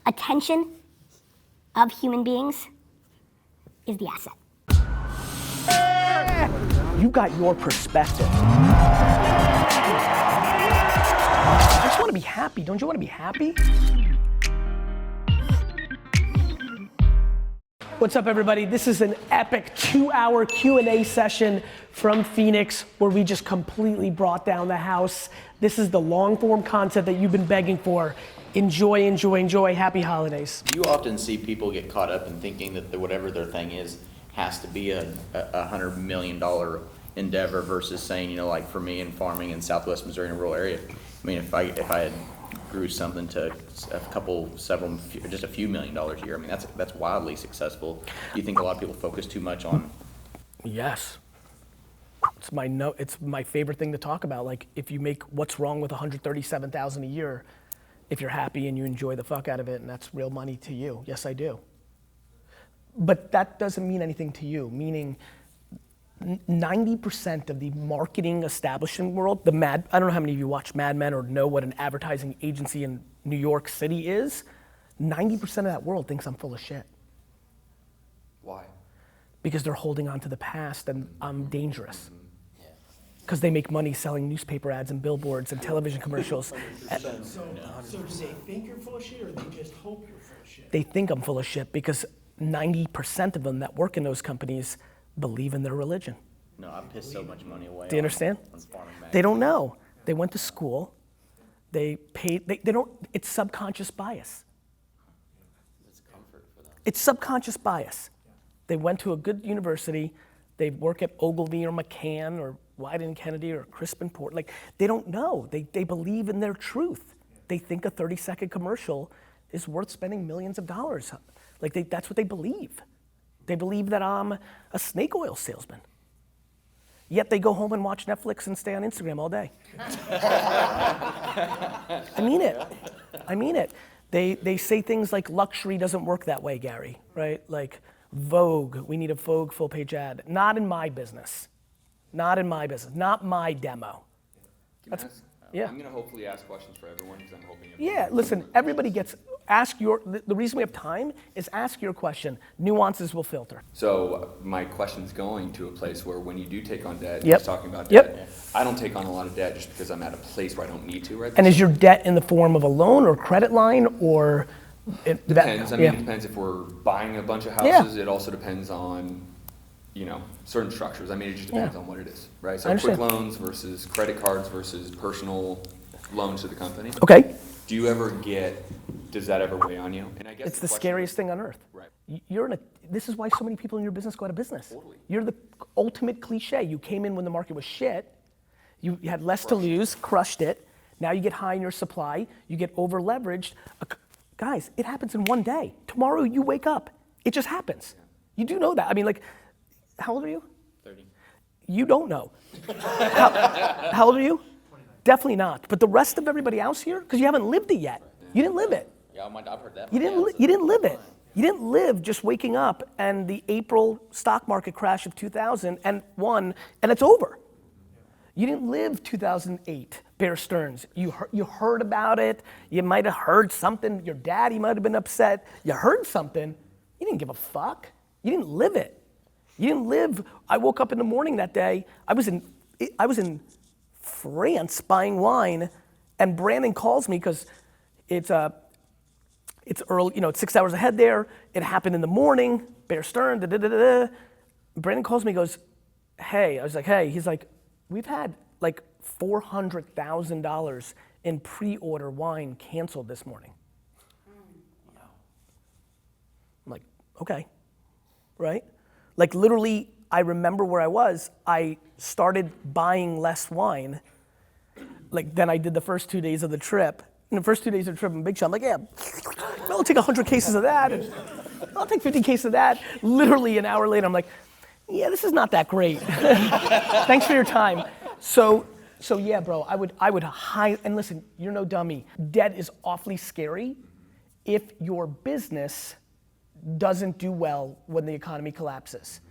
attention of human beings is the asset. You got your perspective. I just want to be happy. Don't you want to be happy? What's up, everybody? This is an epic 2-hour Q&A session from Phoenix where we just completely brought down the house. This is the long-form content that you've been begging for. Enjoy, enjoy, enjoy. Happy holidays. You often see people get caught up in thinking that whatever their thing is has to be a $100 million endeavor versus saying, you know, like for me in farming in Southwest Missouri in a rural area, I mean, if I had grew something to just a few $1 million a year, I mean, that's wildly successful. Do you think a lot of people focus too much on? Yes. It's my favorite thing to talk about. Like, if you make what's wrong with $137,000 a year, if you're happy and you enjoy the fuck out of it and that's real money to you. Yes, I do. But that doesn't mean anything to you, meaning 90% of the marketing establishment world, I don't know how many of you watch Mad Men or know what an advertising agency in New York City is. 90% of that world thinks I'm full of shit. Why? Because they're holding on to the past and I'm dangerous. Because they make money selling newspaper ads and billboards and television commercials. So do they think you're full of shit or they just hope you're full of shit? They think I'm full of shit because 90% of them that work in those companies believe in their religion. No, I pissed so much money away. Do you understand? On farming They don't know. They went to school. They paid, they don't, it's subconscious bias. It's comfort for them. It's subconscious bias. They went to a good university. They work at Ogilvy or McCann or Wieden Kennedy or Crispin Port. Like, they don't know. They believe in their truth. They think a 30-second commercial is worth spending millions of dollars. Like, that's what they believe. They believe that I'm a snake oil salesman. Yet they go home and watch Netflix and stay on Instagram all day. I mean it. I mean it. They say things like luxury doesn't work that way, Gary, right? Like Vogue, we need a Vogue full page ad. Not in my business. Not in my business. Not my demo. Yeah. I'm gonna hopefully ask questions for everyone because I'm hoping. Yeah, listen, everybody gets, the reason we have time is ask your question. Nuances will filter. So my question's going to a place where when you do take on debt, Yep. just talking about Yep. debt, I don't take on a lot of debt just because I'm at a place where I don't need to right And is your debt in the form of a loan or credit line or? Depends. I mean, it depends if we're buying a bunch of houses. It also depends on, certain structures. I mean, it just depends on what it is, right? So quick loans versus credit cards versus personal loans to the company. Okay. Do you ever does that ever weigh on you? And I guess It's the scariest thing on earth. Right. This is why so many people in your business go out of business. Totally. You're the ultimate cliche. You came in when the market was shit. You had less to lose, crushed it. Now you get high in your supply. You get over leveraged. Guys, it happens in one day. Tomorrow you wake up. It just happens. You do know that. I mean, like, how old are you? 30. You don't know. How old are you? 29. Definitely not. But the rest of everybody else here, because you haven't lived it yet. You didn't live it. Yeah, I've heard that. You didn't live it. You didn't live just waking up and the April stock market crash of 2001 and it's over. You didn't live 2008, Bear Stearns. You heard about it. You might have heard something. Your daddy might have been upset. You heard something. You didn't give a fuck. You didn't live it. You didn't live. I woke up in the morning that day. I was in France buying wine, and Brandon calls me because it's early. It's 6 hours ahead there. It happened in the morning. Bear Stearns. Brandon calls me. Goes, hey. I was like, hey. He's like, we've had like $400,000 in pre-order wine canceled this morning. I'm like, okay, right? Like literally, I remember where I was. I started buying less wine than I did the first 2 days of the trip. In the first 2 days of the trip in Big Shot, I'm like, yeah, I'll take 100 cases of that. And I'll take 50 cases of that. Literally an hour later, I'm like, yeah, this is not that great. Thanks for your time. So yeah, bro, I would and listen, you're no dummy. Debt is awfully scary if your business doesn't do well when the economy collapses.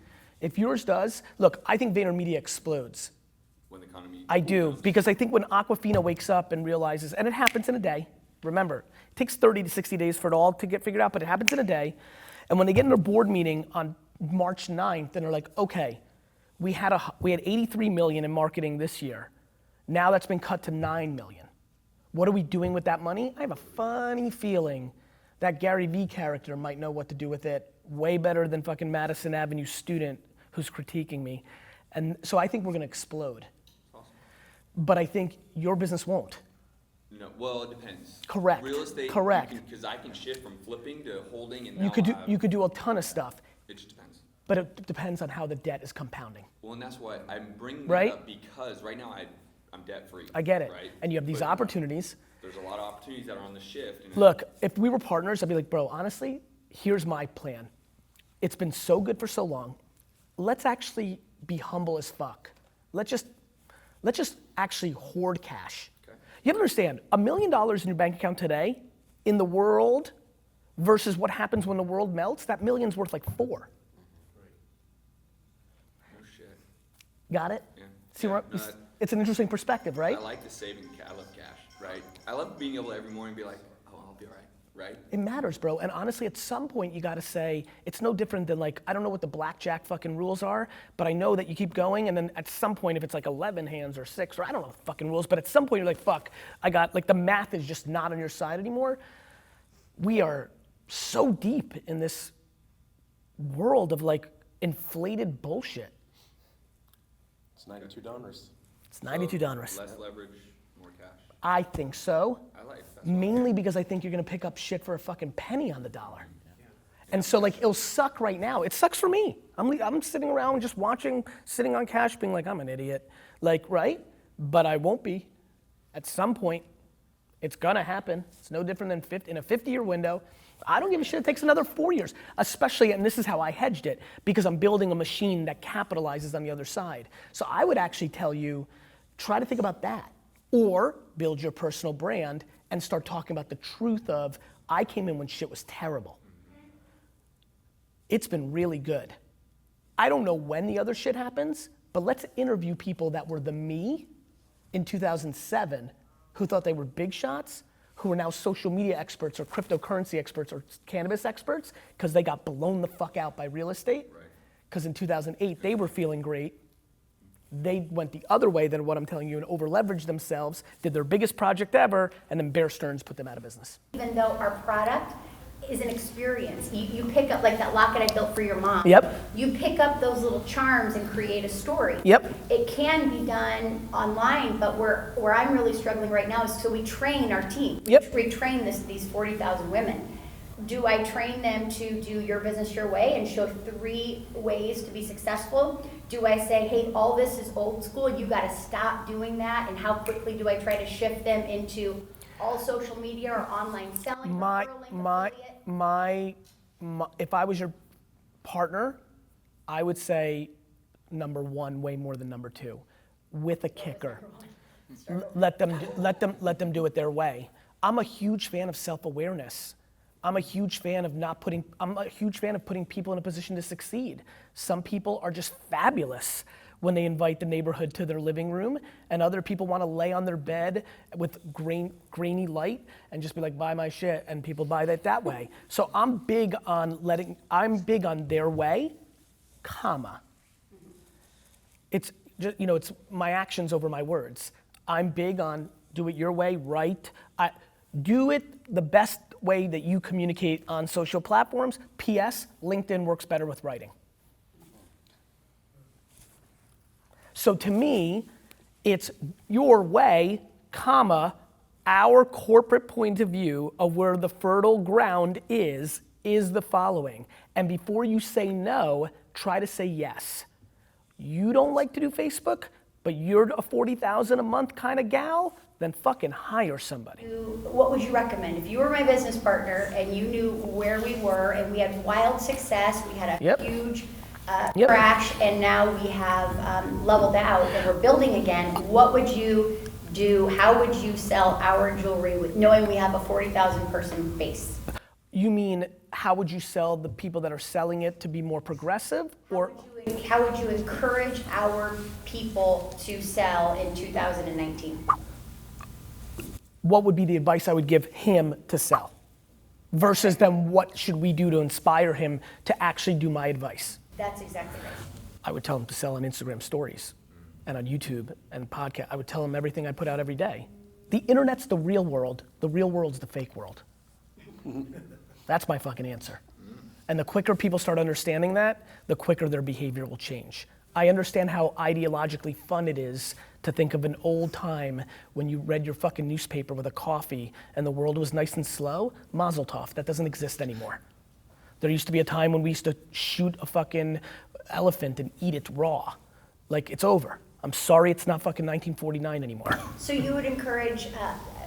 If yours does, look, I think VaynerMedia explodes. When the economy I do, because I think when Aquafina wakes up and realizes, and it happens in a day, Remember, it takes 30 to 60 days for it all to get figured out, but it happens in a day. And when they get in their board meeting on March 9th, and they're like, okay, we had 83 million in marketing this year. Now that's been cut to 9 million. What are we doing with that money? I have a funny feeling that Gary Vee character might know what to do with it way better than fucking Madison Avenue student who's critiquing me. And so I think we're gonna explode. Awesome. But I think your business won't. No, well, it depends. Correct. Real estate, Correct. Because I can shift from flipping to holding and You now could do a ton of stuff, it just depends. but it depends on how the debt is compounding. Well, and that's why I'm bringing that Right? up because right now I'm debt free. I get it. Right? And you have these But opportunities. There's a lot of opportunities that are on the shift. And Look, if we were partners, I'd be like, bro, honestly, here's my plan. It's been so good for so long. Let's actually be humble as fuck. Let's just actually hoard cash. Okay. You have to understand, $1 million in your bank account today, in the world, versus what happens when the world melts, that million's worth like 4. No shit. Got it? Yeah. See Yeah, where, no, it's an interesting perspective, right? I like the saving. I love cash. Right. I love being able to every morning be like, oh, I'll be all right. Right. It matters, bro. And honestly, at some point, you gotta say, it's no different than like, I don't know what the blackjack fucking rules are, but I know that you keep going, and then at some point, if it's like 11 hands or 6, or I don't know the fucking rules, but at some point, you're like, fuck, like the math is just not on your side anymore. We are so deep in this world of like inflated bullshit. It's $92. It's $92. Less leverage, more cash. I think so. I like that. Mainly because I think you're gonna pick up shit for a fucking penny on the dollar. And so like, it'll suck right now. It sucks for me. I'm sitting around just watching, sitting on cash being like, I'm an idiot. Like, right? But I won't be. At some point, it's gonna happen. It's no different than in a 50-year window. I don't give a shit, it takes another 4 years. Especially, and this is how I hedged it, because I'm building a machine that capitalizes on the other side. So I would actually tell you, try to think about that. Or build your personal brand and start talking about the truth of, I came in when shit was terrible. It's been really good. I don't know when the other shit happens, but let's interview people that were the me in 2007 who thought they were big shots, who are now social media experts or cryptocurrency experts or cannabis experts because they got blown the fuck out by real estate. Because in 2008, they were feeling great. They went the other way than what I'm telling you and over-leveraged themselves, did their biggest project ever, and then Bear Stearns put them out of business. Even though our product is an experience, you pick up, like that locket I built for your mom. Yep. You pick up those little charms and create a story. Yep. It can be done online, but where I'm really struggling right now is till we train our team. Yep. We train these 40,000 women. Do I train them to do your business your way and show 3 ways to be successful? Do I say, hey, all this is old school, you gotta stop doing that, and how quickly do I try to shift them into all social media or online selling, if I was your partner, I would say number 1 way more than number 2, with a kicker. Let them do it their way. I'm a huge fan of self-awareness. I'm a huge fan of putting people in a position to succeed. Some people are just fabulous when they invite the neighborhood to their living room, and other people want to lay on their bed with grainy light and just be like, buy my shit, and people buy that way. So I'm big on their way, comma. It's just, it's my actions over my words. I'm big on do it your way, right? Do it the best way that you communicate on social platforms. P.S. LinkedIn works better with writing. So to me, it's your way, comma, our corporate point of view of where the fertile ground is the following. And before you say no, try to say yes. You don't like to do Facebook, but you're a 40,000 a month kind of gal, then fucking hire somebody. What would you recommend? If you were my business partner and you knew where we were and we had wild success, we had a huge crash, and now we have leveled out and we're building again, what would you do? How would you sell our jewelry with knowing we have a 40,000 person base? You mean, how would you sell the people that are selling it to be more progressive? Or how would you encourage our people to sell in 2019? what would be the advice I would give him to sell? Versus then what should we do to inspire him to actually do my advice? That's exactly right. I would tell him to sell on Instagram stories and on YouTube and podcast. I would tell him everything I put out every day. The internet's the real world world's the fake world. That's my fucking answer. And the quicker people start understanding that, the quicker their behavior will change. I understand how ideologically fun it is to think of an old time when you read your fucking newspaper with a coffee and the world was nice and slow. Mazel tov, that doesn't exist anymore. There used to be a time when we used to shoot a fucking elephant and eat it raw. Like, it's over. I'm sorry it's not fucking 1949 anymore. So you would encourage,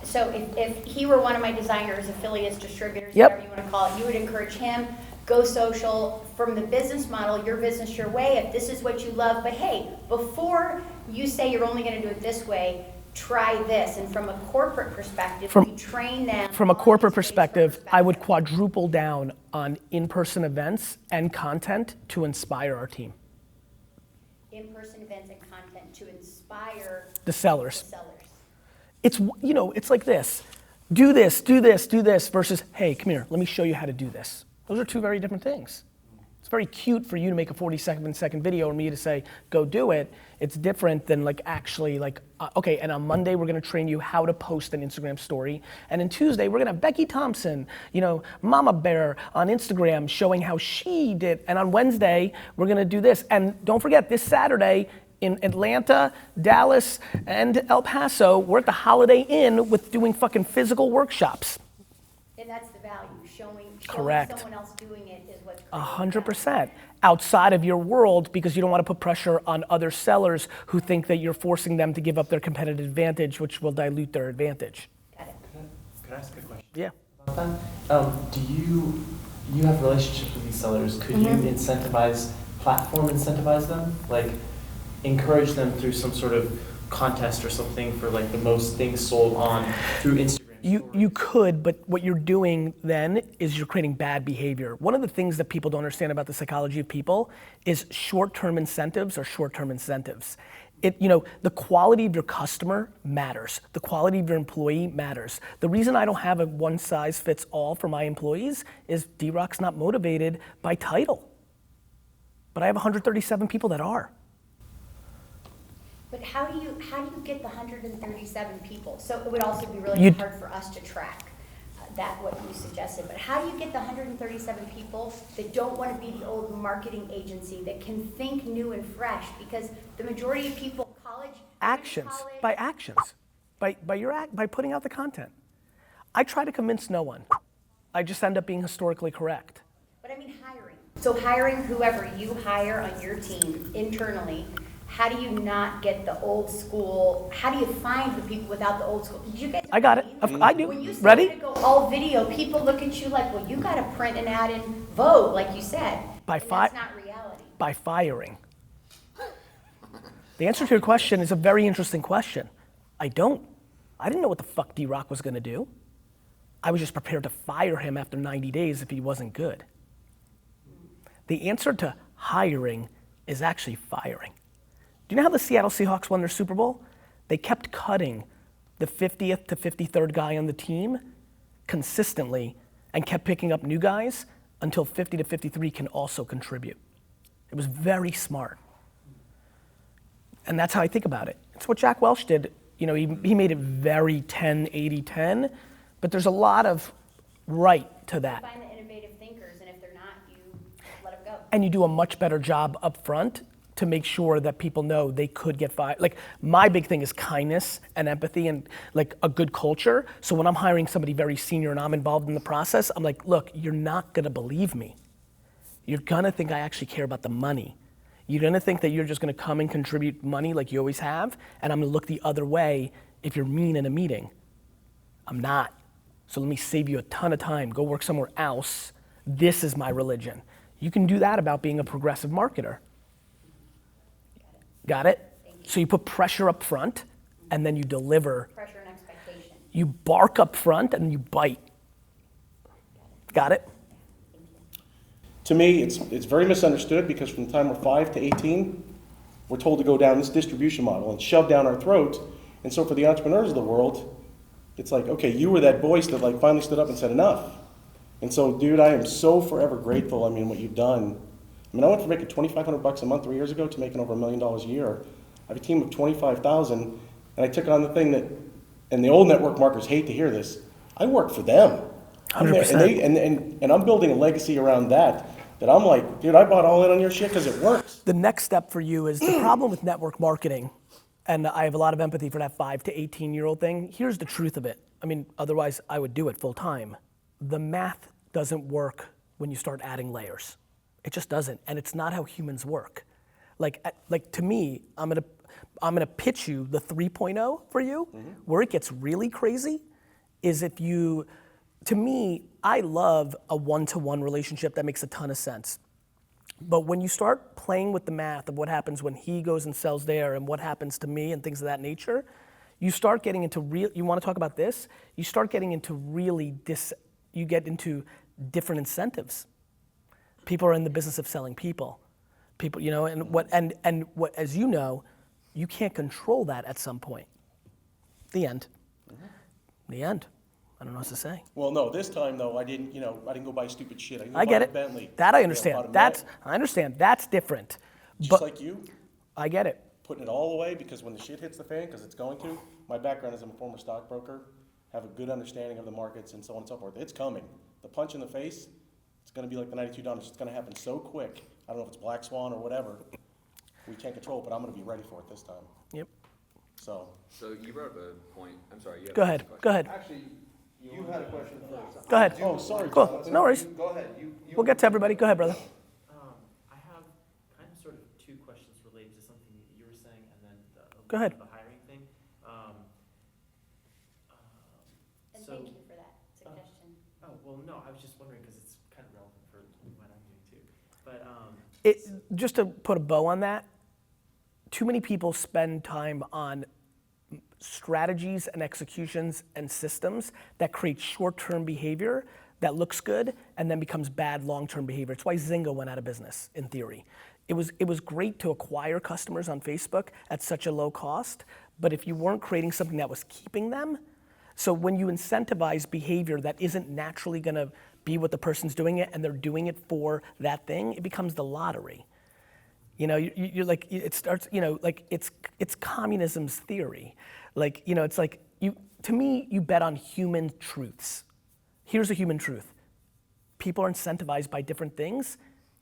so if he were one of my designers, affiliates, distributors, Yep. whatever you want to call it, you would encourage him, go social, from the business model, your business your way, if this is what you love, but hey, before you say you're only going to do it this way, try this. And from a corporate perspective, we train them. From a on corporate these perspective, I would quadruple down on in-person events and content to inspire our team. In-person events and content to inspire The sellers. the sellers. It's, you know, it's like this. Do this, do this, do this, versus, hey, come here, let me show you how to do this. Those are two very different things. It's very cute for you to make a 40-second video and me to say, go do it. It's different than like actually like, okay, and on Monday we're gonna train you how to post an Instagram story. And on Tuesday we're gonna have Becky Thompson, you know, Mama Bear on Instagram showing how she did. And on Wednesday we're gonna do this. And don't forget, this Saturday in Atlanta, Dallas, and El Paso, we're at the Holiday Inn with doing fucking physical workshops. And that's the value, showing Correct. someone else doing it is what's 100%. Outside of your world, because you don't want to put pressure on other sellers who think that you're forcing them to give up their competitive advantage, which will dilute their advantage. Got it. Can I ask a question Yeah. about that? Do you have relationships with these sellers? Could you incentivize them? Like, encourage them through some sort of contest or something for like the most things sold on through Instagram? You could, but what you're doing then is you're creating bad behavior. One of the things that people don't understand about the psychology of people is short-term incentives are short-term incentives. You know, the quality of your customer matters. The quality of your employee matters. The reason I don't have a one-size-fits-all for my employees is D-Rock's not motivated by title. But I have 137 people that are. But how do you get the 137 people? So it would also be really hard for us to track that, what you suggested. But how do you get the 137 people that don't want to be the old marketing agency, that can think new and fresh? Because the majority of people, actions, by putting out the content. I try to convince no one. I just end up being historically correct. But I mean hiring. So hiring whoever you hire on your team internally. How do you not get the old school? How do you find the people without the old school? Did you get? I got it. I do. When you started Ready? to go all video, people look at you like, well, you got to print an ad in Vogue, like you said. That's not reality. By firing. The answer to your question is a very interesting question. I didn't know what the fuck D-Rock was gonna do. I was just prepared to fire him after 90 days if he wasn't good. The answer to hiring is actually firing. Do you know how the Seattle Seahawks won their Super Bowl? They kept cutting the 50th to 53rd guy on the team consistently and kept picking up new guys until 50 to 53 can also contribute. It was very smart. And that's how I think about it. It's what Jack Welch did. You know, he made it very 10-80-10, but there's a lot of right to that. You find the innovative thinkers, and if they're not, you let them go. And you do a much better job up front to make sure that people know they could get fired. Like, my big thing is kindness and empathy and like a good culture. So when I'm hiring somebody very senior and I'm involved in the process, I'm like, look, you're not gonna believe me. You're gonna think I actually care about the money. You're gonna think that you're just gonna come and contribute money like you always have, and I'm gonna look the other way if you're mean in a meeting. I'm not. So let me save you a ton of time. Go work somewhere else. This is my religion. You can do that about being a progressive marketer. Got it? So you put pressure up front, and then you deliver. Pressure and expectation. You bark up front, and you bite. Got it? To me, it's very misunderstood because from the time we're 5 to 18, we're told to go down this distribution model and shove down our throat. And so for the entrepreneurs of the world, it's like, okay, you were that voice that like finally stood up and said enough. And so, dude, I am so forever grateful. I mean, what you've done. I mean, I went from making $2,500 a month 3 years ago to making over $1 million a year. I have a team of 25,000, and I took on the thing that, and the old network marketers hate to hear this, I work for them. 100%. And I'm building a legacy around that I'm like, dude, I bought all in on your shit because it works. The next step for you is the problem with network marketing, and I have a lot of empathy for that 5 to 18-year-old thing. Here's the truth of it. I mean, otherwise I would do it full time. The math doesn't work when you start adding layers. It just doesn't, and it's not how humans work. Like to me, I'm gonna pitch you the 3.0 for you, where it gets really crazy, is if you, to me, I love a one-to-one relationship that makes a ton of sense. But when you start playing with the math of what happens when he goes and sells there and what happens to me and things of that nature, you start getting into you wanna talk about this? You start getting into you get into different incentives. People are in the business of selling people. People, you know, and what, as you know, you can't control that at some point. The end. The end. I don't know what to say. Well, no, this time though, I didn't go buy stupid shit. I get it. Bentley. That I understand. I understand. That's different. Just like you. I get it. Putting it all away because when the shit hits the fan, because it's going to, my background is I'm a former stockbroker, have a good understanding of the markets and so on and so forth. It's coming. The punch in the face, it's going to be like the $92. It's going to happen so quick. I don't know if it's Black Swan or whatever. We can't control it, but I'm going to be ready for it this time. Yep. So you brought up a point. I'm sorry. Go ahead. Go ahead. Actually, you had a question first. Go ahead. Oh, sorry. Cool. Jonathan. No worries. Go ahead. We'll get to everybody. Go ahead, brother. I have kind of sort of two questions related to something that you were saying, and then Go ahead. the hiring thing. And So- thank you for that suggestion. Oh, well, no, I was just wondering because it's kind of relevant for what I'm doing too. But Just to put a bow on that, too many people spend time on strategies and executions and systems that create short-term behavior that looks good and then becomes bad long-term behavior. It's why Zynga went out of business, in theory. It was great to acquire customers on Facebook at such a low cost, but if you weren't creating something that was keeping them, so when you incentivize behavior that isn't naturally gonna be what the person's doing it and they're doing it for that thing, it becomes the lottery. You know, you're like, it starts, you know, like it's communism's theory. Like, you know, it's like, to me, you bet on human truths. Here's a human truth. People are incentivized by different things,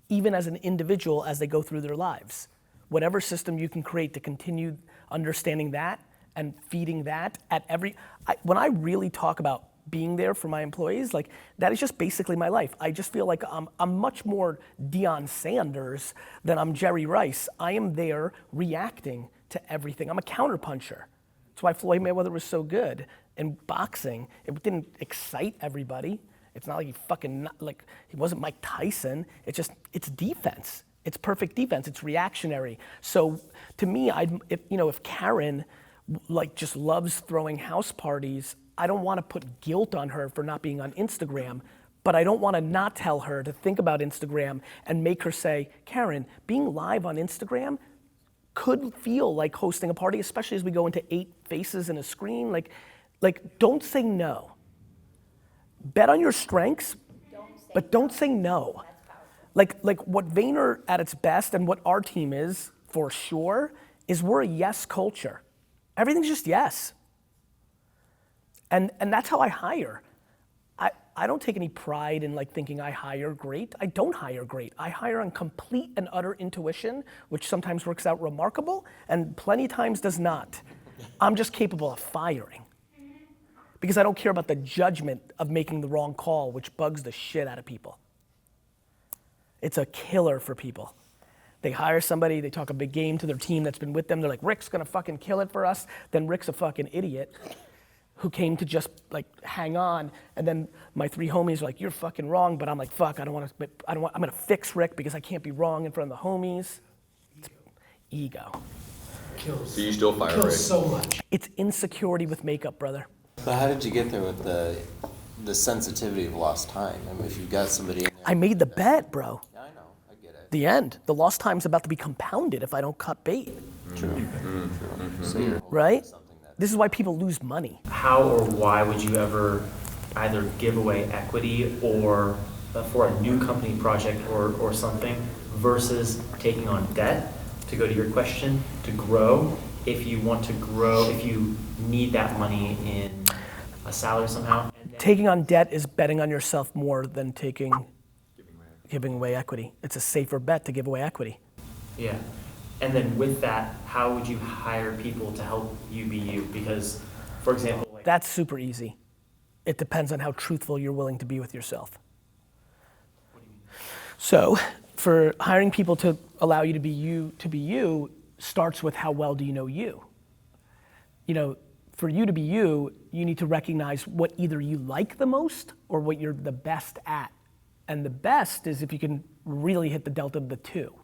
even as an individual as they go through their lives. Whatever system you can create to continue understanding that and feeding that at when I really talk about being there for my employees, like that is just basically my life. I just feel like I'm much more Deion Sanders than I'm Jerry Rice. I am there reacting to everything. I'm a counterpuncher. That's why Floyd Mayweather was so good in boxing. It didn't excite everybody. It's not like he wasn't Mike Tyson. It's defense. It's perfect defense. It's reactionary. So to me, if Karen just loves throwing house parties, I don't want to put guilt on her for not being on Instagram, but I don't want to not tell her to think about Instagram and make her say, Karen, being live on Instagram could feel like hosting a party, especially as we go into 8 faces and a screen. Like don't say no. Bet on your strengths, but don't say no. Like what Vayner at its best and what our team is for sure is we're a yes culture. Everything's just yes. And that's how I hire. I don't take any pride in thinking I hire great. I don't hire great. I hire on complete and utter intuition, which sometimes works out remarkable and plenty of times does not. I'm just capable of firing. Because I don't care about the judgment of making the wrong call, which bugs the shit out of people. It's a killer for people. They hire somebody, they talk a big game to their team that's been with them. They're like, Rick's gonna fucking kill it for us. Then Rick's a fucking idiot who came to just hang on. And then my 3 homies are like, you're fucking wrong. But I'm like, fuck, I'm gonna fix Rick because I can't be wrong in front of the homies. It's ego. Kills. So you still fire Rick? Kills so much. It's insecurity with makeup, brother. So how did you get there with the sensitivity of lost time? I mean, if you've got somebody in there. I made the bet, bro. Yeah, I know, I get it. The end. The lost time's about to be compounded if I don't cut bait. True. So you're Right? something that This is why people lose money. How or why would you ever either give away equity or for a new company project or something versus taking on debt, to go to your question, to grow? If you want to grow, if you need that money in a salary somehow. Taking on debt is betting on yourself more than giving away equity. It's a safer bet to give away equity. Yeah. And then with that, how would you hire people to help you be you? Because, for example, like, that's super easy. It depends on how truthful you're willing to be with yourself. what do you mean? So, for hiring people to allow you to be you starts with how well do you know you. You know, for you to be you, you need to recognize what either you like the most or what you're the best at. And the best is if you can really hit the delta of the two.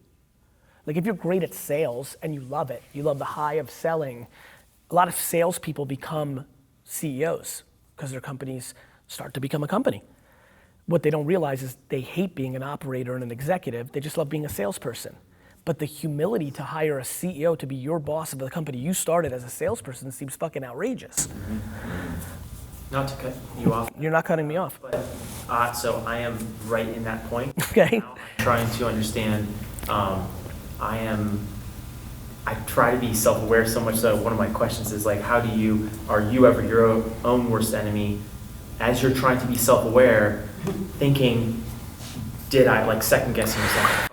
Like if you're great at sales and you love it, you love the high of selling, a lot of salespeople become CEOs because their companies start to become a company. What they don't realize is they hate being an operator and an executive, they just love being a salesperson. But the humility to hire a CEO to be your boss of the company you started as a salesperson seems fucking outrageous. Not to cut you off. You're not cutting me off. But, so I am right in that point. Okay. Now, I'm trying to understand, I try to be self-aware so much so one of my questions is like, are you ever your own worst enemy as you're trying to be self-aware, thinking, did I, like, second guessing yourself?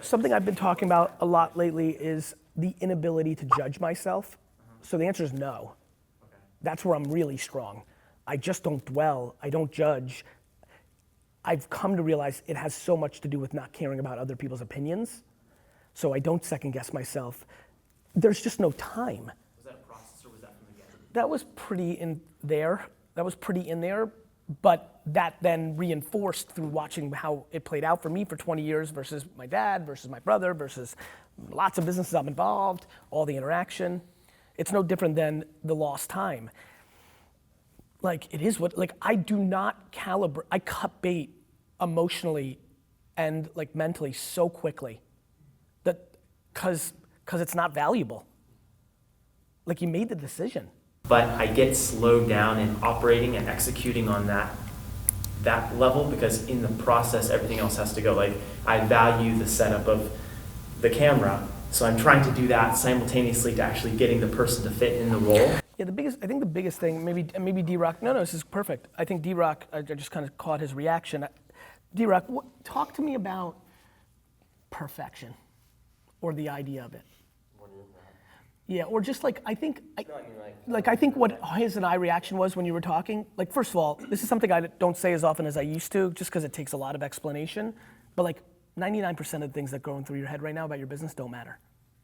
Something I've been talking about a lot lately is the inability to judge myself. So the answer is no. That's where I'm really strong. I just don't dwell, I don't judge. I've come to realize it has so much to do with not caring about other people's opinions. So I don't second guess myself. There's just no time. Was that a process or was that from the get-go? That was pretty in there. But that then reinforced through watching how it played out for me for 20 years versus my dad, versus my brother, versus lots of businesses I'm involved, all the interaction. It's no different than the lost time. Like it is what, like I do not calibrate, I cut bait emotionally and like mentally so quickly that, cause it's not valuable. Like you made the decision. But I get slowed down in operating and executing on that level because in the process, everything else has to go. Like I value the setup of the camera, so I'm trying to do that simultaneously to actually getting the person to fit in the role. Yeah, I think the biggest thing, maybe D-Rock, no, this is perfect. I think D-Rock, I just kind of caught his reaction. D-Rock, talk to me about perfection or the idea of it. Yeah, or just like, I think what his and I reaction was when you were talking, like first of all, this is something I don't say as often as I used to, just because it takes a lot of explanation, but like 99% of the things that are going through your head right now about your business don't matter.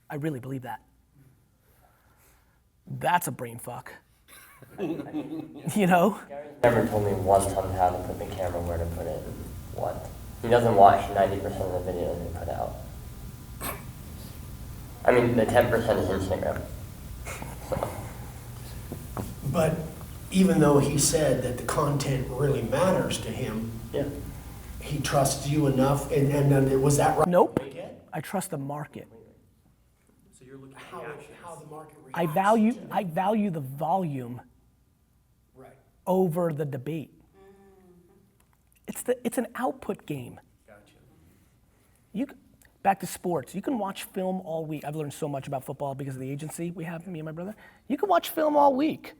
I really believe that. That's a brain fuck. You know? Gary's never told me once on how to put the camera where to put it. What? He doesn't watch 90% of the videos we put out. I mean, the 10% is Instagram. So. But even though he said that the content really matters to him, Yeah. he trusts you enough, and was that right? Nope. I trust the market. So you're looking How the market reacts. I value the volume Right. over the debate. It's an output game. Gotcha. Back to sports. You can watch film all week. I've learned so much about football because of the agency we have, me and my brother. You can watch film all week.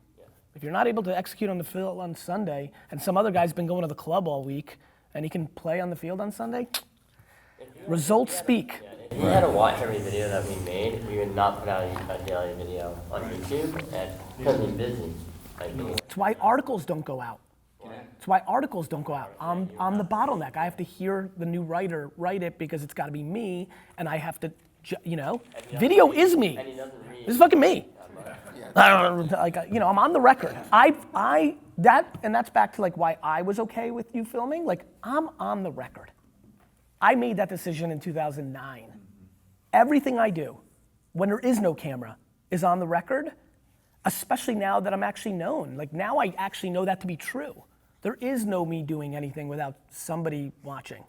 If you're not able to execute on the field on Sunday, and some other guy's been going to the club all week, and he can play on the field on Sunday, results speak. If you had to watch every video that we made, we would not put out a daily video on YouTube, and because we're busy. It's why articles don't go out. It's why articles don't go out. I'm the bottleneck. I have to hear the new writer write it because it's got to be me, and I have to, video is me. This is fucking me. I'm on the record. That's back to like why I was okay with you filming. Like I'm on the record. I made that decision in 2009. Everything I do, when there is no camera, is on the record. Especially now that I'm actually known. Like now I actually know that to be true. There is no me doing anything without somebody watching.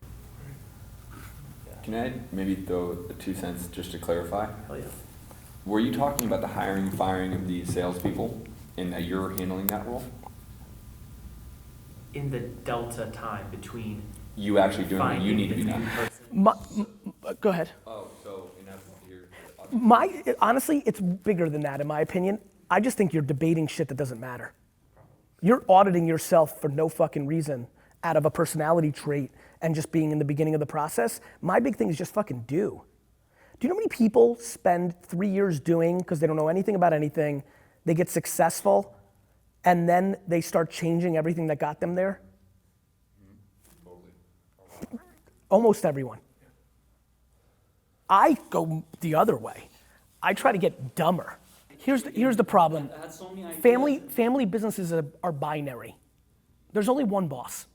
Can I maybe throw a 2 cents just to clarify? Oh yeah. were you talking about the hiring, firing of these salespeople and that you're handling that role? In the delta time between You actually doing what you need to be done. Go ahead. Oh, so in essence, you're... Honestly, it's bigger than that in my opinion. I just think you're debating shit that doesn't matter. You're auditing yourself for no fucking reason out of a personality trait and just being in the beginning of the process. My big thing is just fucking do. Do you know how many people spend 3 years doing because they don't know anything about anything, they get successful, and then they start changing everything that got them there? Almost everyone. I go the other way. I try to get dumber. Here's the problem. Family businesses are binary. There's only one boss.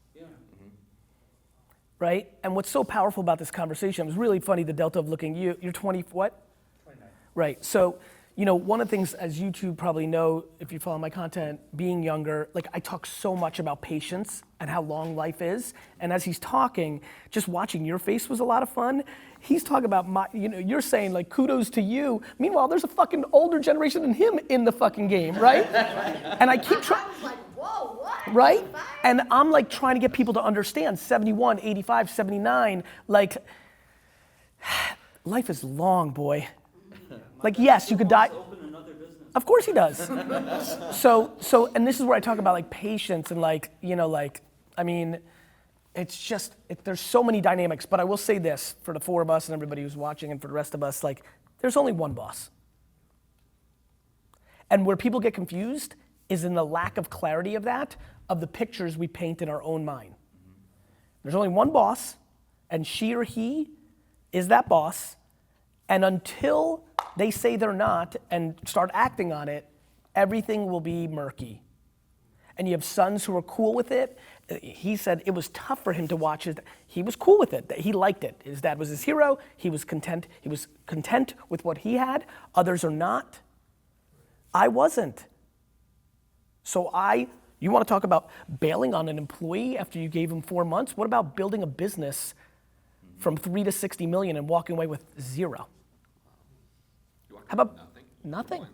Right? And what's so powerful about this conversation, it was really funny, the delta of looking, you're 20, what? 29. Right, so, you know, one of the things, as you two probably know, if you follow my content, being younger, like I talk so much about patience and how long life is. And as he's talking, just watching your face was a lot of fun. He's talking about you're saying like kudos to you. Meanwhile, there's a fucking older generation than him in the fucking game, right? And I keep trying. Whoa, what? Right? And I'm like trying to get people to understand 71, 85, 79, like life is long, boy. Like yes, you could die. Of course he does. So and this is where I talk about like patience and like, you know, like, I mean, it's just, there's so many dynamics, but I will say this for the four of us and everybody who's watching and for the rest of us, like there's only one boss. And where people get confused is in the lack of clarity of that, of the pictures we paint in our own mind. There's only one boss, and she or he is that boss, and until they say they're not and start acting on it, everything will be murky. And you have sons who are cool with it. He said it was tough for him to watch it. He was cool with it, he liked it. His dad was his hero, he was content with what he had. Others are not. I wasn't. So you want to talk about bailing on an employee after you gave him 4 months? What about building a business from 3 to 60 million and walking away with 0? How about nothing?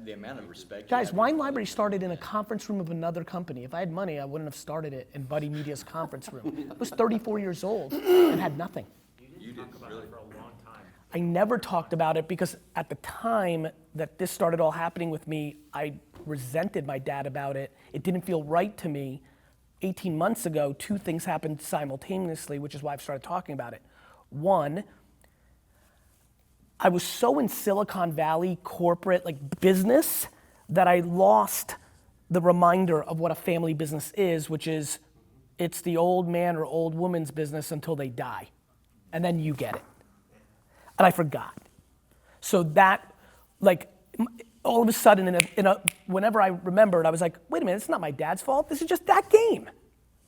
The amount of respect. Guys, Wine Library started in a conference room of another company. If I had money, I wouldn't have started it in Buddy Media's conference room. I was 34 years old and had nothing. You did talk about it for a long time. I never talked about it because at the time that this started all happening with me, I resented my dad about it. It didn't feel right to me. 18 months ago, 2 things happened simultaneously, which is why I've started talking about it. One, I was so in Silicon Valley corporate like business that I lost the reminder of what a family business is, which is it's the old man or old woman's business until they die. And then you get it. And I forgot. So that, like, all of a sudden, whenever I remembered, I was like, wait a minute, it's not my dad's fault. This is just that game.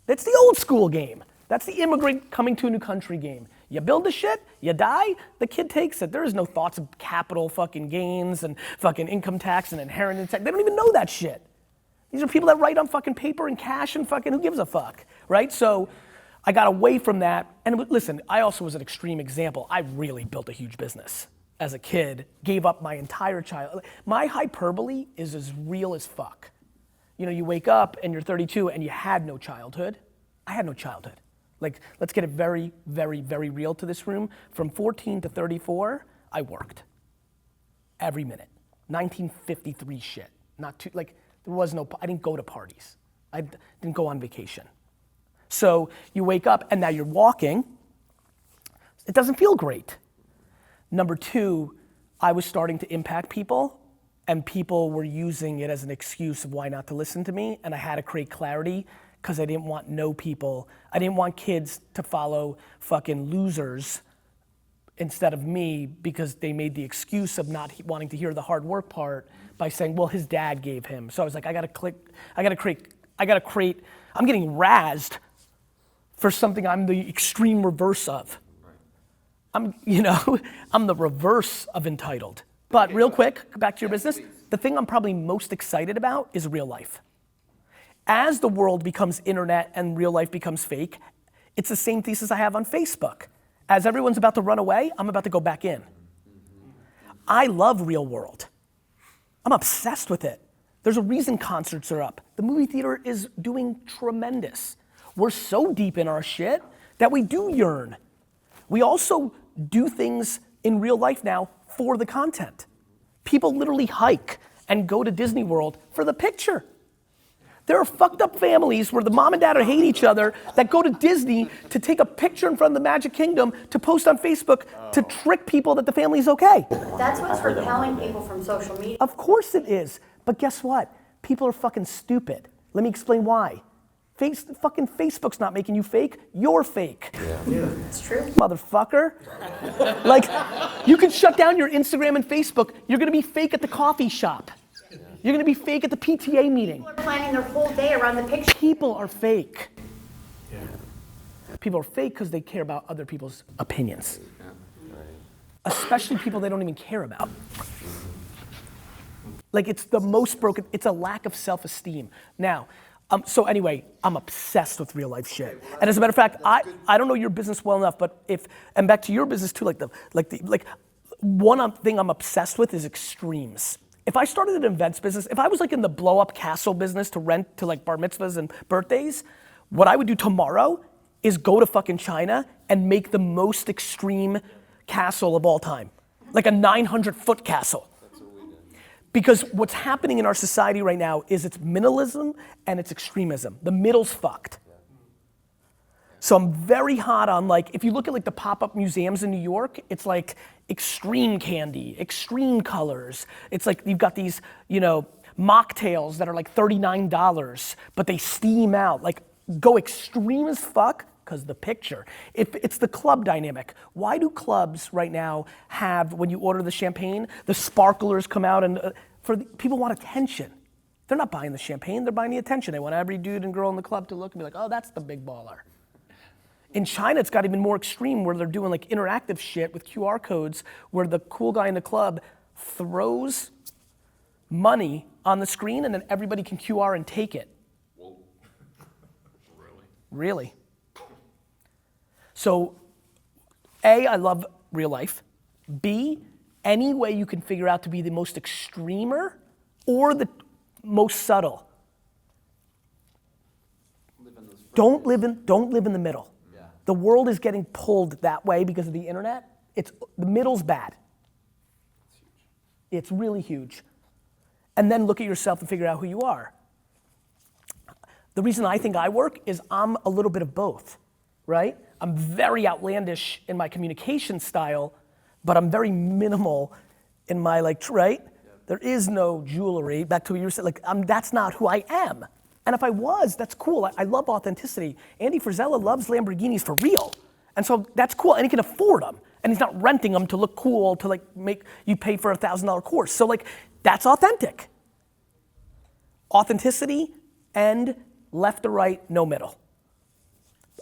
That's the old school game. That's the immigrant coming to a new country game. You build the shit, you die, the kid takes it. There is no thoughts of capital fucking gains and fucking income tax and inheritance tax. They don't even know that shit. These are people that write on fucking paper and cash and fucking who gives a fuck, right? So I got away from that. And listen, I also was an extreme example. I really built a huge business as a kid, gave up my entire childhood. My hyperbole is as real as fuck. You know, you wake up and you're 32 and you had no childhood. I had no childhood. Like, let's get it very, very, very real to this room. From 14 to 34, I worked. Every minute. 1953 shit. Not too, like, there was no, I didn't go to parties. I didn't go on vacation. So you wake up and now you're walking. It doesn't feel great. Number 2, I was starting to impact people and people were using it as an excuse of why not to listen to me, and I had to create clarity because I didn't want people. I didn't want kids to follow fucking losers instead of me because they made the excuse of not wanting to hear the hard work part by saying, well, his dad gave him. So I was like, I'm getting razzed for something I'm the extreme reverse of. I'm the reverse of entitled. But real quick, back to your business, the thing I'm probably most excited about is real life. As the world becomes internet and real life becomes fake, it's the same thesis I have on Facebook. As everyone's about to run away, I'm about to go back in. I love real world. I'm obsessed with it. There's a reason concerts are up. The movie theater is doing tremendous. We're so deep in our shit that we do yearn. We also do things in real life now for the content. People literally hike and go to Disney World for the picture. There are fucked up families where the mom and dad hate each other that go to Disney to take a picture in front of the Magic Kingdom to post on Facebook to trick people that the family's okay. That's what's repelling people from social media. Of course it is, but guess what? People are fucking stupid. Let me explain why. Fucking Facebook's not making you fake, you're fake. Yeah, it's true. Motherfucker. Like, you can shut down your Instagram and Facebook, you're gonna be fake at the coffee shop. You're gonna be fake at the PTA meeting. People are planning their whole day around the picture. People are fake. Yeah. People are fake because they care about other people's opinions. Especially people they don't even care about. Like, it's the most broken, it's a lack of self-esteem. Now, so anyway, I'm obsessed with real life shit. And as a matter of fact, I don't know your business well enough, but and back to your business too, one thing I'm obsessed with is extremes. If I started an events business, if I was like in the blow up castle business to rent to like bar mitzvahs and birthdays, what I would do tomorrow is go to fucking China and make the most extreme castle of all time. Like a 900-foot castle. Because what's happening in our society right now is it's minimalism and it's extremism. The middle's fucked. So I'm very hot on like, if you look at like the pop-up museums in New York, it's like extreme candy, extreme colors. It's like you've got these, mocktails that are like $39, but they steam out. Like, go extreme as fuck, because the picture. It's the club dynamic. Why do clubs right now have, when you order the champagne, the sparklers come out and people want attention. They're not buying the champagne, they're buying the attention. They want every dude and girl in the club to look and be like, oh, that's the big baller. In China, it's got even more extreme where they're doing like interactive shit with QR codes where the cool guy in the club throws money on the screen and then everybody can QR and take it. Whoa. Really? So, A, I love real life. B, any way you can figure out to be the most extremer or the most subtle. Don't live in the middle. Yeah. The world is getting pulled that way because of the internet. The middle's bad. It's really huge. And then look at yourself and figure out who you are. The reason I think I work is I'm a little bit of both, right? I'm very outlandish in my communication style, but I'm very minimal in my right? Yeah. There is no jewelry, back to what you were saying, that's not who I am. And if I was, that's cool. I love authenticity. Andy Frisella loves Lamborghinis for real. And so that's cool, and he can afford them. And he's not renting them to look cool, to make you pay for a $1,000 course. So that's authentic. Authenticity and left to right, no middle.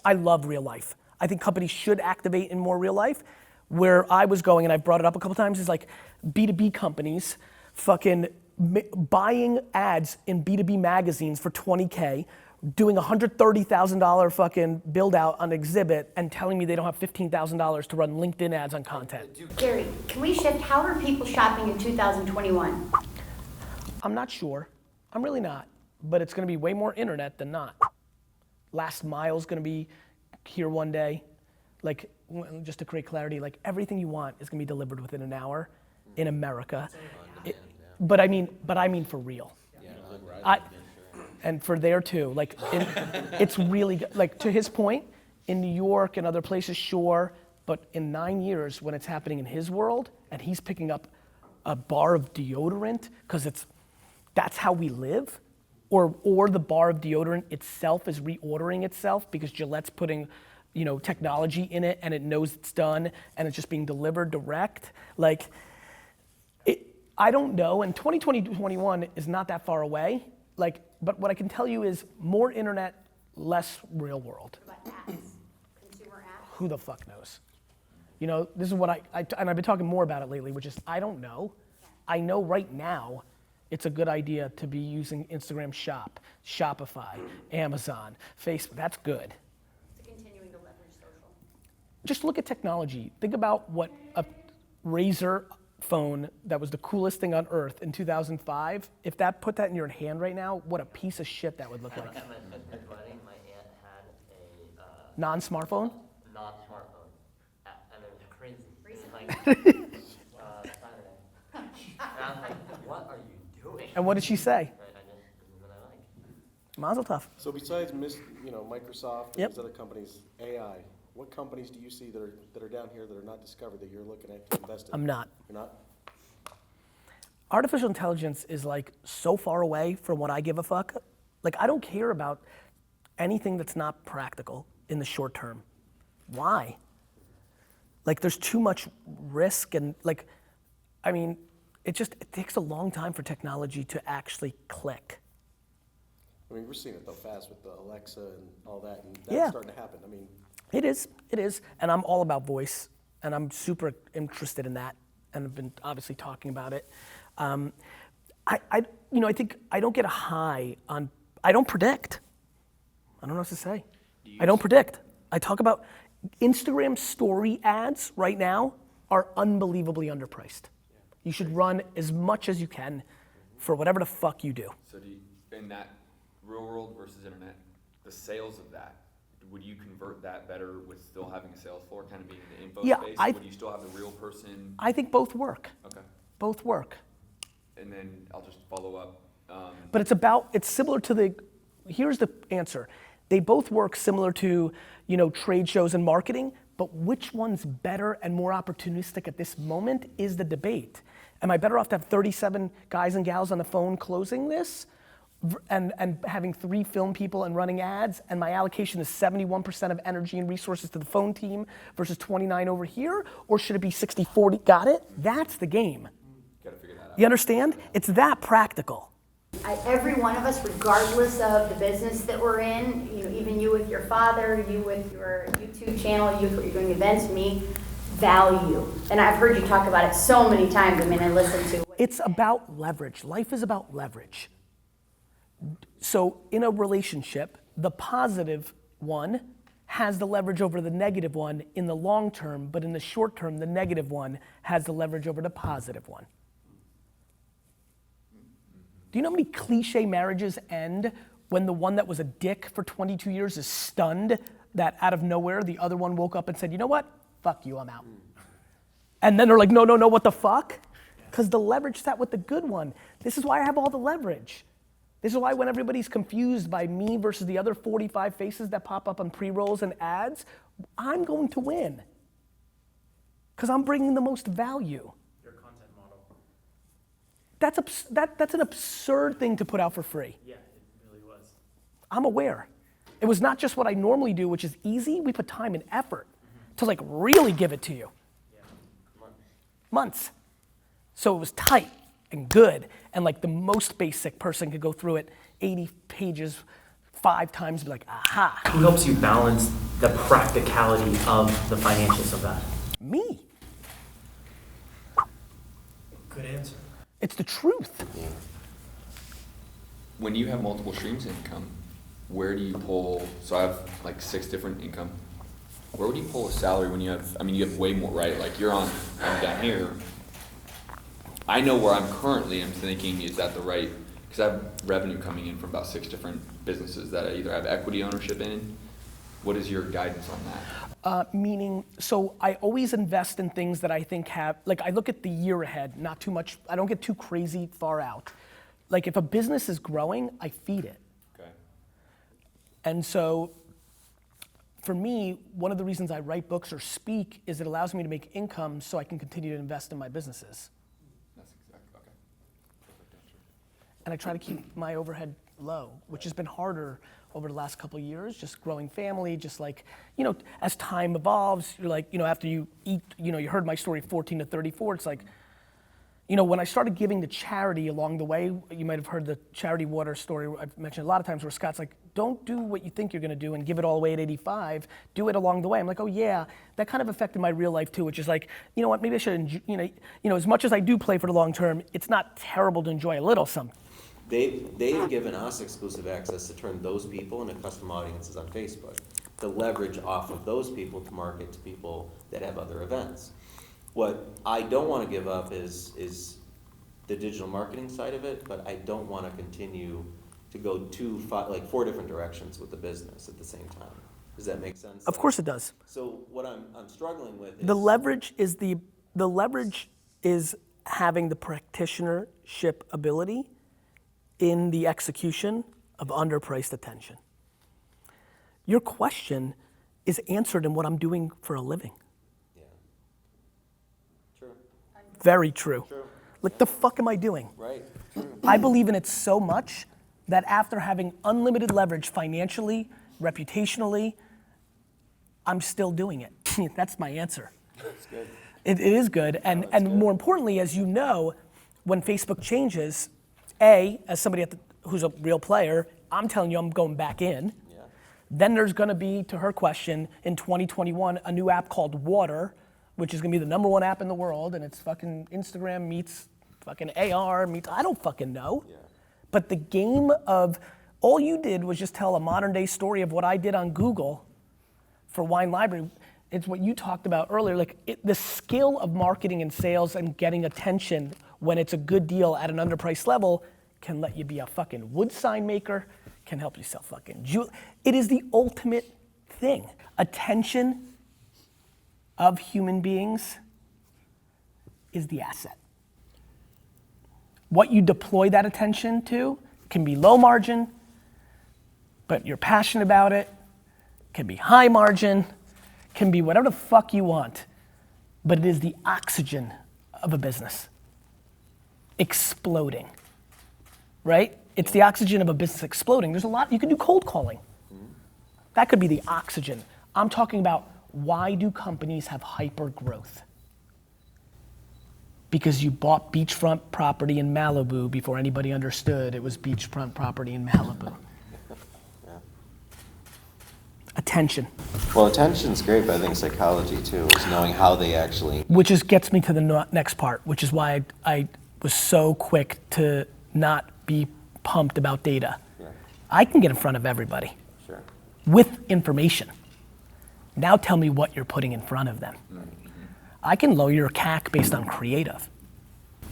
I love real life. I think companies should activate in more real life. Where I was going, and I've brought it up a couple times, is like B2B companies fucking buying ads in B2B magazines for $20K, doing $130,000 fucking build out on exhibit and telling me they don't have $15,000 to run LinkedIn ads on content. Gary, can we shift? How are people shopping in 2021? I'm not sure. I'm really not. But it's gonna be way more internet than not. Last mile's gonna be here one day. Just to create clarity, everything you want is gonna be delivered within an hour in America. But I mean for real. And for there too, it's really good. To his point, in New York and other places, sure, but in 9 years when it's happening in his world and he's picking up a bar of deodorant, because that's how we live, or the bar of deodorant itself is reordering itself because Gillette's putting technology in it and it knows it's done and it's just being delivered direct. I don't know, and 2021 is not that far away. But what I can tell you is more internet, less real world. What about apps? Consumer apps? Who the fuck knows? This is what and I've been talking more about it lately, which is I don't know. I know right now it's a good idea to be using Instagram Shop, Shopify, Amazon, Facebook. That's good. Just look at technology. Think about what a razor phone that was the coolest thing on earth in 2005, if that put that in your hand right now, what a piece of shit that would look like. At my wedding, my aunt had a Non-smartphone? non-smartphone. And it was crazy. Like, Saturday. And I was like, what are you doing? And what did she say? I just, this is what I like. Mazel tov. So besides Microsoft and Yep. these other companies, AI, what companies do you see that are down here that are not discovered that you're looking at to invest in? I'm not. You're not? Artificial intelligence is like so far away from what I give a fuck. Like I don't care about anything that's not practical in the short term. Why? Like there's too much risk and like, I mean, it takes a long time for technology to actually click. I mean, we're seeing it though fast with the Alexa and all that, and that's Yeah. starting to happen. I mean, It is, and I'm all about voice, and I'm super interested in that, and I've been obviously talking about it. I think I don't get a high on, I don't predict. I don't know what to say. I don't predict. I talk about Instagram story ads right now are unbelievably underpriced. You should run as much as you can for whatever the fuck you do. So in that real world versus internet, the sales of that, would you convert that better with still having a sales floor, kind of being in the info Yeah, space? Would you still have the real person? I think both work. Okay. Both work. And then I'll just follow up. But it's similar to here's the answer. They both work similar to, trade shows and marketing, but which one's better and more opportunistic at this moment is the debate. Am I better off to have 37 guys and gals on the phone closing this and having 3 film people and running ads, and my allocation is 71% of energy and resources to the phone team versus 29 over here? Or should it be 60-40? Got it? That's the game. Gotta figure that out. You understand? It's that practical. Every one of us, regardless of the business that we're in, even you with your father, you with your YouTube channel, you with what you're doing events, me, value. And I've heard you talk about it so many times. I mean, I listen to. It's about leverage. Life is about leverage. So in a relationship, the positive one has the leverage over the negative one in the long term, but in the short term, the negative one has the leverage over the positive one. Do you know how many cliche marriages end when the one that was a dick for 22 years is stunned that out of nowhere the other one woke up and said, you know what? Fuck you, I'm out. And then they're like, no, what the fuck? Because the leverage sat with the good one. This is why I have all the leverage. This is why when everybody's confused by me versus the other 45 faces that pop up on pre-rolls and ads, I'm going to win. Because I'm bringing the most value. Your content model. That's an absurd thing to put out for free. Yeah, it really was. I'm aware. It was not just what I normally do, which is easy. We put time and effort to like really give it to you. Yeah. Months. So it was tight and good, and like the most basic person could go through it 80 pages 5 times and be like, aha. Who helps you balance the practicality of the financials of that? Me. Good answer. It's the truth. When you have multiple streams of income, where do you pull, so I have like 6 different income. Where would you pull a salary when you have way more, right? Like I'm down here. I know where I'm currently, I'm thinking, is that the right, because I have revenue coming in from about 6 different businesses that I either have equity ownership in. What is your guidance on that? Meaning, so I always invest in things that I think have, like I look at the year ahead, not too much, I don't get too crazy far out. Like if a business is growing, I feed it. Okay. And so for me, one of the reasons I write books or speak is it allows me to make income so I can continue to invest in my businesses. That's exactly, okay. Perfect answer. And I try to keep my overhead low, which has been harder over the last couple of years, just growing family, just like, as time evolves, you're like, after you eat, you heard my story 14 to 34, it's like, when I started giving to charity along the way, you might have heard the charity water story I've mentioned a lot of times where Scott's like, don't do what you think you're gonna do and give it all away at 85, do it along the way. I'm like, oh yeah, that kind of affected my real life too, which is like, you know what, maybe I should, as much as I do play for the long term, it's not terrible to enjoy a little something. They've given us exclusive access to turn those people into custom audiences on Facebook, to leverage off of those people to market to people that have other events. What I don't want to give up is the digital marketing side of it, but I don't want to continue to go like 4 different directions with the business at the same time. Does that make sense? Of course it does. So what I'm struggling with is The leverage is having the practitionership ability in the execution of underpriced attention. Your question is answered in what I'm doing for a living. Yeah. True. Very true. True. Like, the fuck am I doing? Right. I believe in it so much that after having unlimited leverage financially, reputationally, I'm still doing it. That's my answer. That's good. It is good, and good. more importantly, as you know, when Facebook changes, as somebody who's a real player, I'm telling you I'm going back in. Yeah. Then there's gonna be, to her question, in 2021, a new app called Water, which is gonna be the #1 app in the world, and it's fucking Instagram meets fucking AR meets, I don't fucking know. Yeah. But the game of, all you did was just tell a modern day story of what I did on Google for Wine Library. It's what you talked about earlier, like the skill of marketing and sales and getting attention when it's a good deal at an underpriced level can let you be a fucking wood sign maker, can help you sell fucking jewelry. It is the ultimate thing. Attention of human beings is the asset. What you deploy that attention to can be low margin, but you're passionate about it, can be high margin, can be whatever the fuck you want, but it is the oxygen of a business exploding, right? It's the oxygen of a business exploding. There's a lot, you can do cold calling. That could be the oxygen. I'm talking about, why do companies have hyper growth? Because you bought beachfront property in Malibu before anybody understood it was beachfront property in Malibu. Attention. Well, attention's great, but I think psychology too is knowing how they actually. Which gets me to the next part, which is why I was so quick to not be pumped about data. Yeah. I can get in front of everybody. Sure. With information. Now tell me what you're putting in front of them. Mm-hmm. I can lower your CAC based on creative.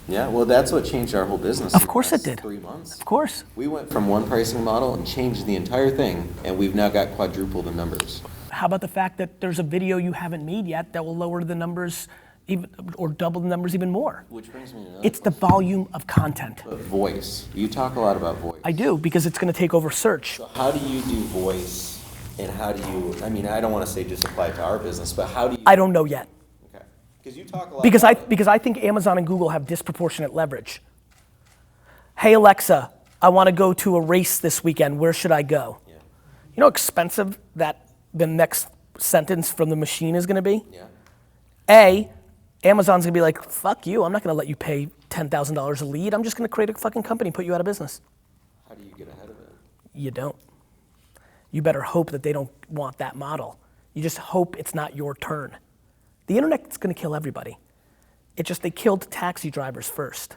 Yeah, well, that's what changed our whole business. Of course it did. 3 months. Of course. We went from one pricing model and changed the entire thing, and we've now got quadruple the numbers. How about the fact that there's a video you haven't made yet that will lower the numbers even, or double the numbers even more? Which brings me to another It's the volume of content. But voice. You talk a lot about voice. I do, because it's going to take over search. So how do you do voice, and how do you, I mean, I don't want to say just apply it to our business, but how do you? I don't know yet. Okay. Because you talk a lot Because about I think Amazon and Google have disproportionate leverage. Hey Alexa, I want to go to a race this weekend. Where should I go? Yeah. You know how expensive that the next sentence from the machine is going to be? Yeah. Amazon's going to be like, fuck you. I'm not going to let you pay $10,000 a lead. I'm just going to create a fucking company and put you out of business. How do you get ahead of it? You don't. You better hope that they don't want that model. You just hope it's not your turn. The internet's going to kill everybody. It just, they killed taxi drivers first.